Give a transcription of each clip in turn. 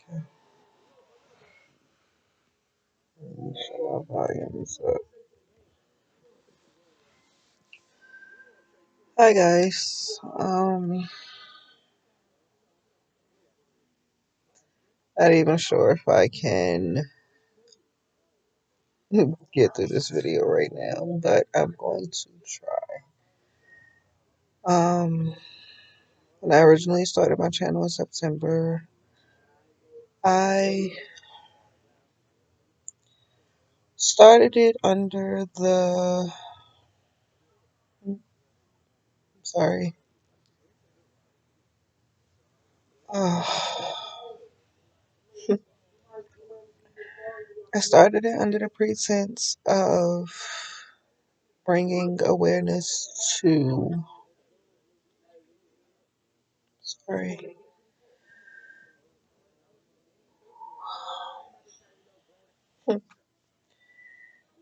Shut my volumes up. Hi guys. Not even sure if I can get through this video right now, but I'm going to try. Um, when I originally started my channel in September, I started it under the sorry. Uh, I started it under the pretense of bringing awareness to sorry,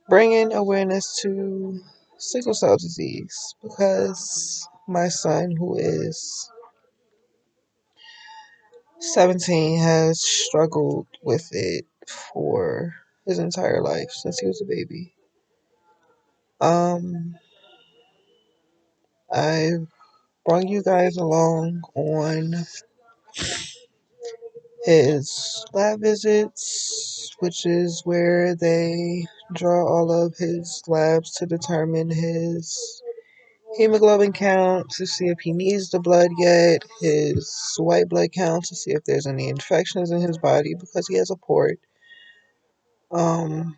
bringing awareness to sickle cell disease because my son, who is 17, has struggled with it for his entire life since he was a baby. Um, I brought you guys along on his lab visits, which is where they draw all of his labs to determine his hemoglobin count to see if he needs the blood yet, his white blood count to see if there's any infections in his body because he has a port. Um,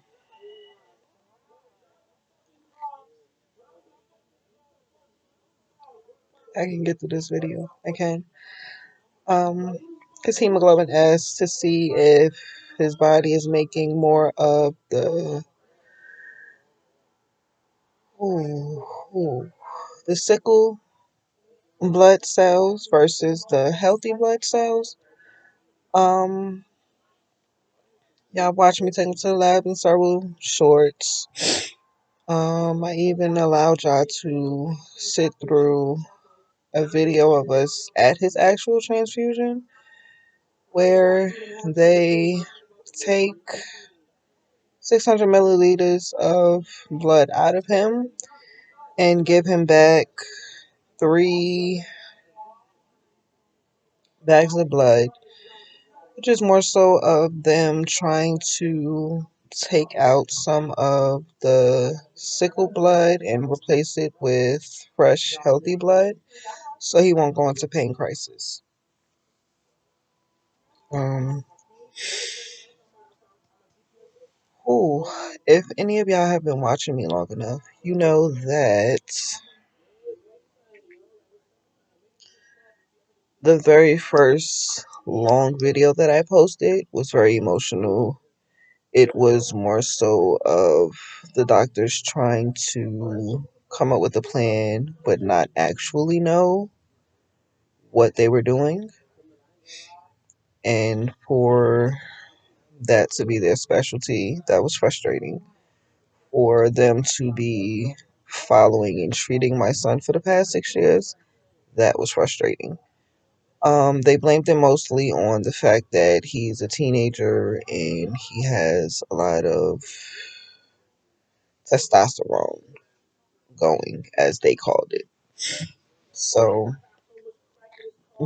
I can get through this video. I can. His hemoglobin S to see if his body is making more of ooh, ooh, the sickle blood cells versus the healthy blood cells. Um, y'all watch me take him to the lab in several shorts. I even allowed y'all to sit through a video of us at his actual transfusion where they take 600 milliliters of blood out of him and give him back 3 bags of blood, which is more so of them trying to take out some of the sickle blood and replace it with fresh, healthy blood so he won't go into pain crisis. Um, if any of y'all have been watching me long enough, you know that the very first long video that I posted was very emotional. It was more so of the doctors trying to come up with a plan but not actually know what they were doing. And for that to be their specialty, that was frustrating. For them to be following and treating my son for the past 6 years, that was frustrating. They blamed him mostly on the fact that he's a teenager and he has a lot of testosterone going, as they called it. So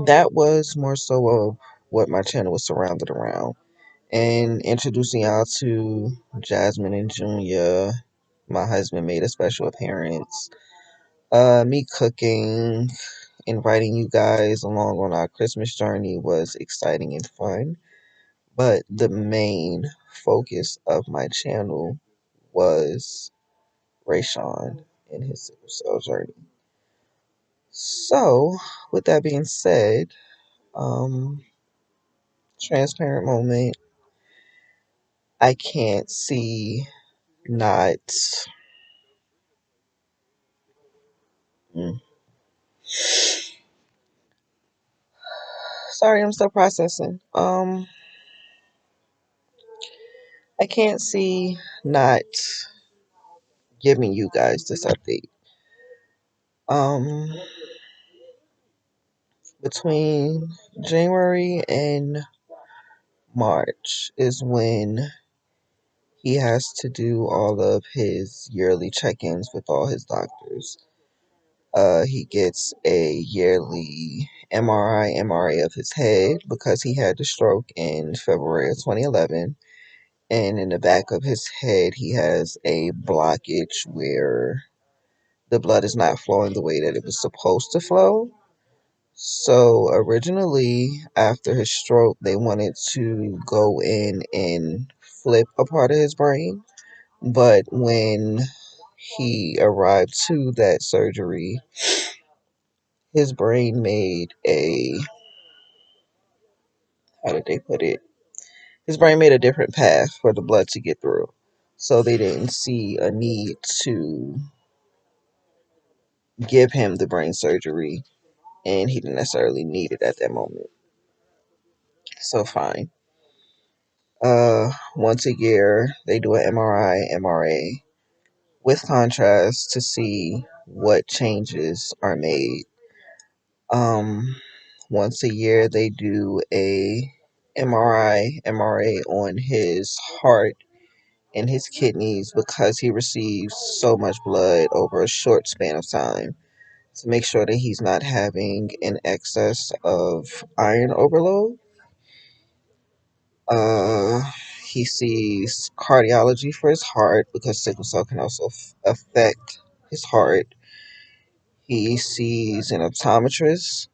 that was more so of what my channel was surrounded around. And introducing y'all to Jasmine and Junior, my husband made a special appearance. Me cooking, inviting you guys along on our Christmas journey was exciting and fun. But the main focus of my channel was Rayshawn and his sickle cell journey. So, with that being said, um, transparent moment, I can't see not. Mm. Sorry, I'm still processing. I can't see not giving you guys this update. Um, between January and March is when he has to do all of his yearly check-ins with all his doctors. He gets a yearly MRI, MRA of his head because he had the stroke in February of 2011. And in the back of his head, he has a blockage where the blood is not flowing the way that it was supposed to flow. So originally, after his stroke, they wanted to go in and flip a part of his brain. But when he arrived to that surgery, his brain made a, how did they put it? His brain made a different path for the blood to get through. So they didn't see a need to give him the brain surgery, and he didn't necessarily need it at that moment. So fine. Once a year they do an MRI, MRA with contrast to see what changes are made. Um, Once a year they do a MRI, MRA on his heart and his kidneys because he receives so much blood over a short span of time to make sure that he's not having an excess of iron overload. Uh, he sees cardiology for his heart because sickle cell can also affect his heart. He sees an optometrist,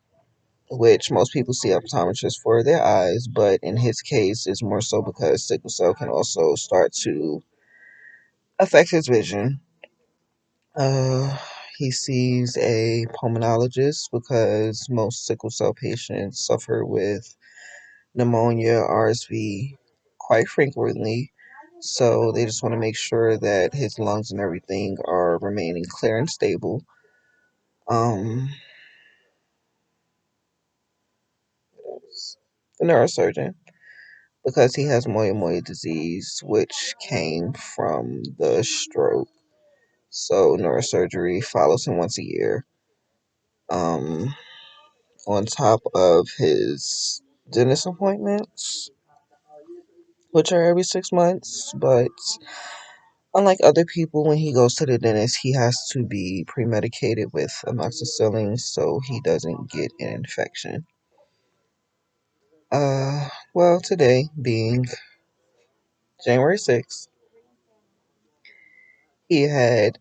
which most people see optometrists for their eyes, but in his case, it's more so because sickle cell can also start to affect his vision. Uh, he sees a pulmonologist because most sickle cell patients suffer with pneumonia, RSV quite frequently. So they just want to make sure that his lungs and everything are remaining clear and stable. Um, what else? The neurosurgeon because he has Moyamoya disease, which came from the stroke. So neurosurgery follows him once a year. Um, on top of his dentist appointments, which are every 6 months, but unlike other people, when he goes to the dentist, he has to be pre-medicated with amoxicillin so he doesn't get an infection. Well, today being January 6th, he had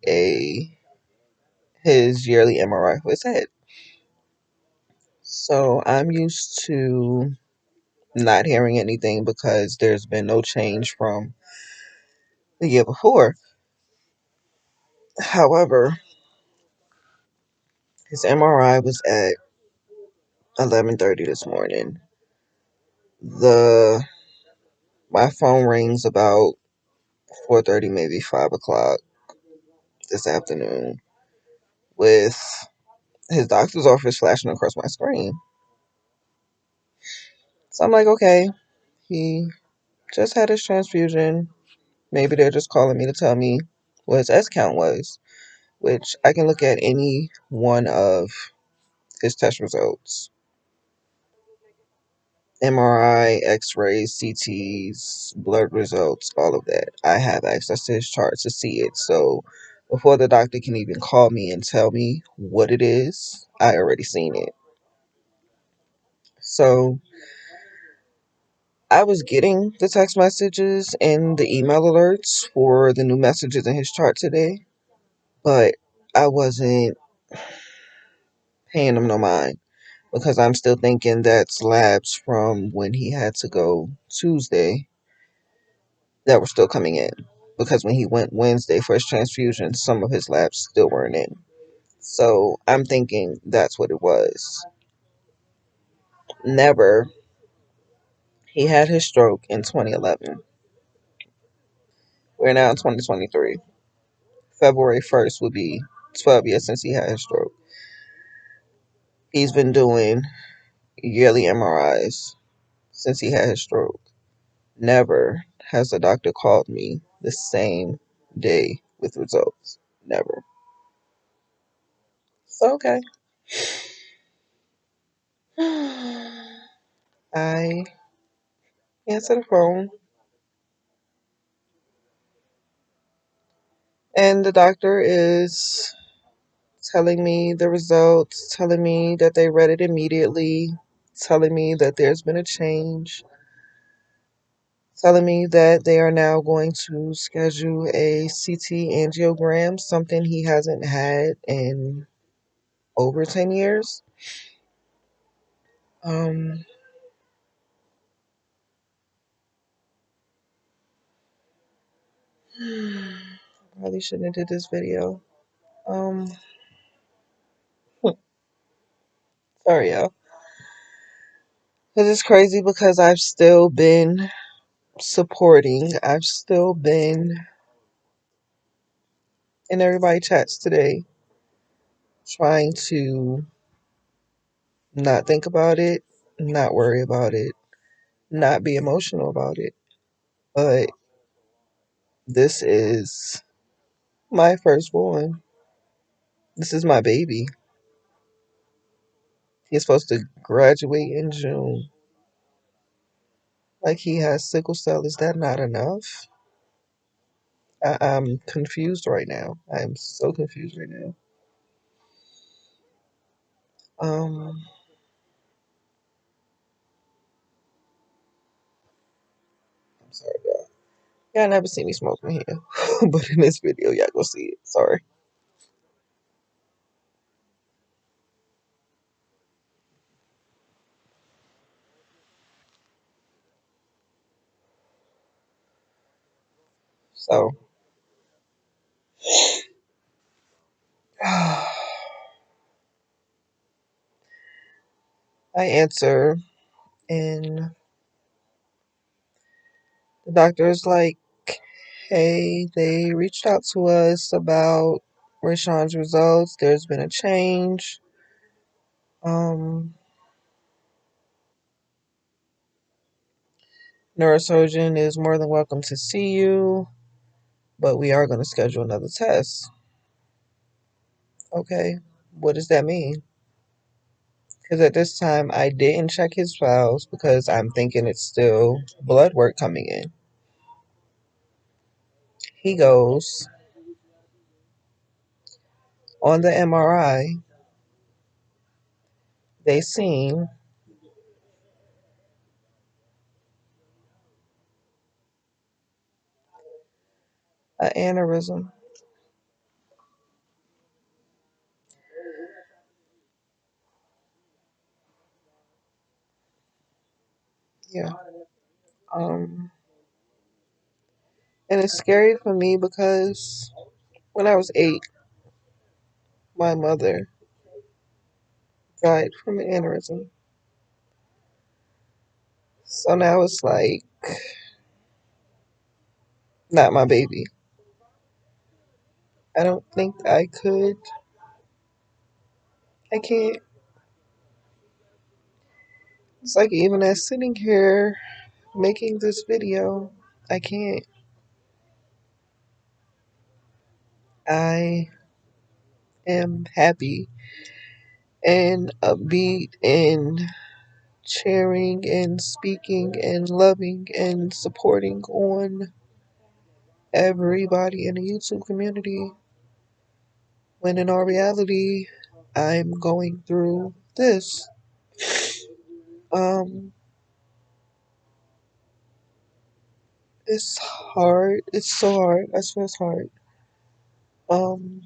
his yearly MRI for his head. So I'm used to not hearing anything because there's been no change from the year before. However, his MRI was at 11:30 this morning. The My phone rings about 4:30, maybe 5 o'clock this afternoon, with his doctor's office flashing across my screen. So I'm like, okay, he just had his transfusion. Maybe they're just calling me to tell me what his S count was, which I can look at any one of his test results. MRI, X-rays, CTs, blood results, all of that. I have access to his charts to see it. So before the doctor can even call me and tell me what it is, I already seen it. So I was getting the text messages and the email alerts for the new messages in his chart today, but I wasn't paying them no mind because I'm still thinking that's labs from when he had to go Tuesday that were still coming in. Because when he went Wednesday for his transfusion, some of his labs still weren't in. So I'm thinking that's what it was. Never. He had his stroke in 2011. We're now in 2023. February 1st would be 12 years since he had his stroke. He's been doing yearly MRIs since he had his stroke. Never has a doctor called me the same day with results. Never. So, okay. I Answer the phone, and the doctor is telling me the results, telling me that they read it immediately, telling me that there's been a change, telling me that they are now going to schedule a CT angiogram, something he hasn't had in over 10 years. Um, Probably shouldn't have did this video. Um, Sorry, y'all. Because it's crazy because I've still been supporting. I've still been in everybody chats today trying to not think about it, not worry about it, not be emotional about it. But this is my firstborn. This is my baby. He's supposed to graduate in June. Like he has sickle cell. Is that not enough? I'm confused right now. I am so confused right now. Um, I'm sorry, y'all. Y'all never see me smoking here, but in this video, y'all go see it. Sorry. So, I answer, and the doctor is like, "Hey, they reached out to us about Rashawn's results. There's been a change. Um, Neurosurgeon is more than welcome to see you, but we are going to schedule another test." Okay, what does that mean? Because at this time, I didn't check his files because I'm thinking it's still blood work coming in. He goes on the MRI. They seen an aneurysm. Yeah. Um, and it's scary for me because when I was 8, my mother died from an aneurysm. So now it's like, not my baby. I don't think I could. I can't. It's like even as sitting here making this video, I can't. I am happy and upbeat and cheering and speaking and loving and supporting on everybody in the YouTube community when in all reality I'm going through this. Um it's hard. It's so hard. I swear it's hard. Um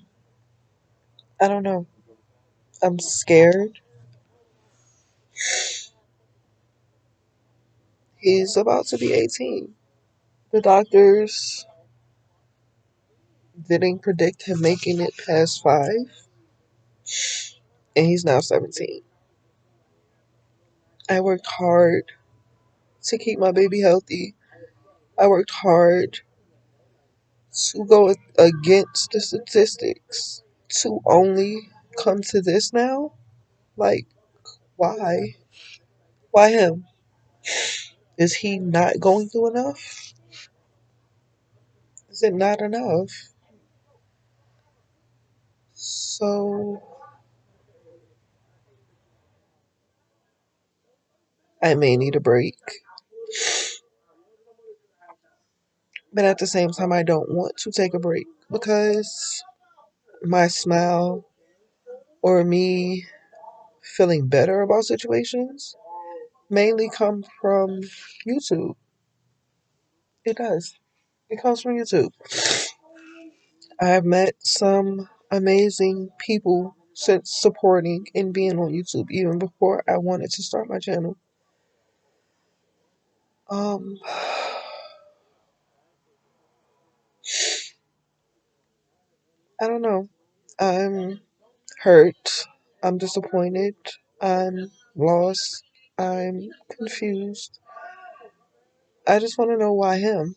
I don't know. I'm scared. He's about to be 18. The doctors didn't predict him making it past 5, and he's now 17. I worked hard to keep my baby healthy. I worked hard to go against the statistics to only come to this now? Like, why? Why him? Is he not going through enough? Is it not enough? So, I may need a break. But at the same time, I don't want to take a break because my smile or me feeling better about situations mainly come from YouTube. It does. It comes from YouTube. I have met some amazing people since supporting and being on YouTube even before I wanted to start my channel. Um I don't know. I'm hurt. I'm disappointed. I'm lost. I'm confused. I just want to know why him.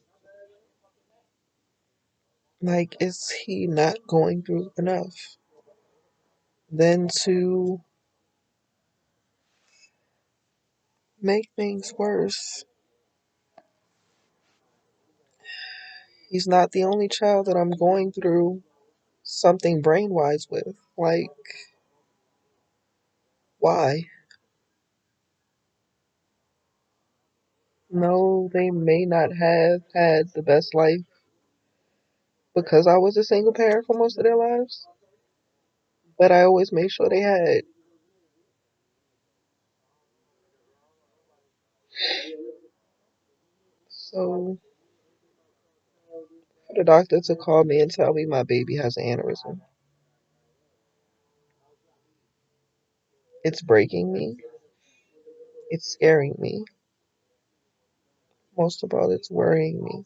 Like, is he not going through enough? Then to make things worse, he's not the only child that I'm going through something brain wise with. Like, why? No, they may not have had the best life because I was a single parent for most of their lives, but I always made sure they had. So, for the doctor to call me and tell me my baby has an aneurysm, it's breaking me, it's scaring me. Most of all, it's worrying me.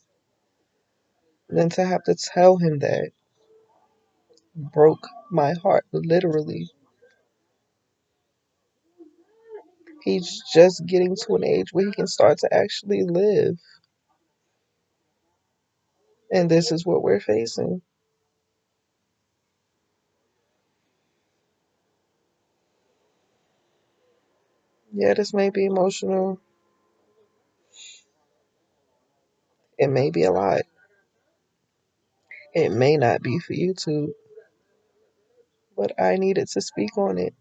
Then to have to tell him that broke my heart, literally. He's just getting to an age where he can start to actually live. And this is what we're facing. Yeah, this may be emotional. It may be a lot. It may not be for YouTube, but I needed to speak on it.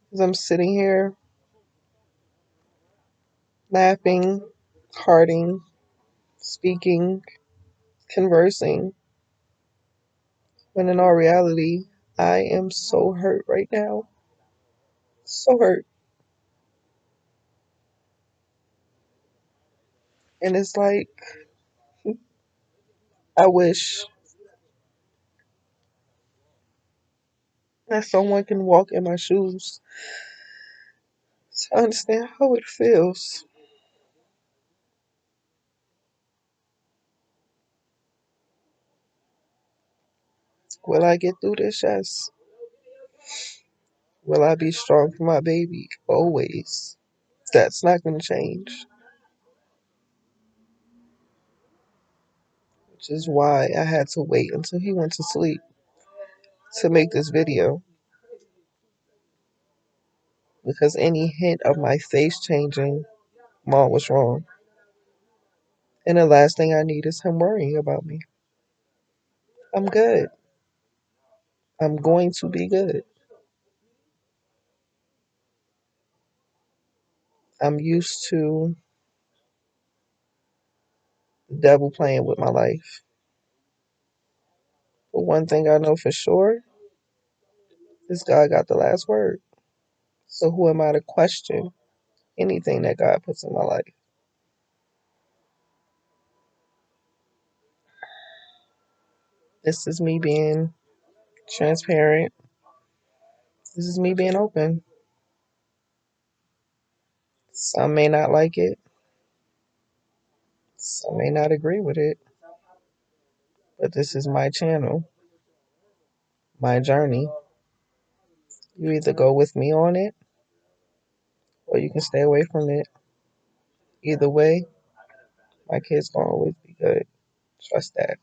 Because I'm sitting here laughing, hearting, speaking, conversing, when in all reality, I am so hurt right now. So hurt. And it's like, I wish that someone can walk in my shoes to understand how it feels. Will I get through this? Yes. Will I be strong for my baby? Always. That's not going to change. Which is why I had to wait until he went to sleep to make this video. Because any hint of my face changing, Mom was wrong. And the last thing I need is him worrying about me. I'm good. I'm going to be good. I'm used to the devil playing with my life. But one thing I know for sure is God got the last word. So who am I to question anything that God puts in my life? This is me being transparent. This is me being open. Some may not like it. Some may not agree with it. But this is my channel, my journey. You either go with me on it or you can stay away from it. Either way, my kids gonna always be good. Trust that.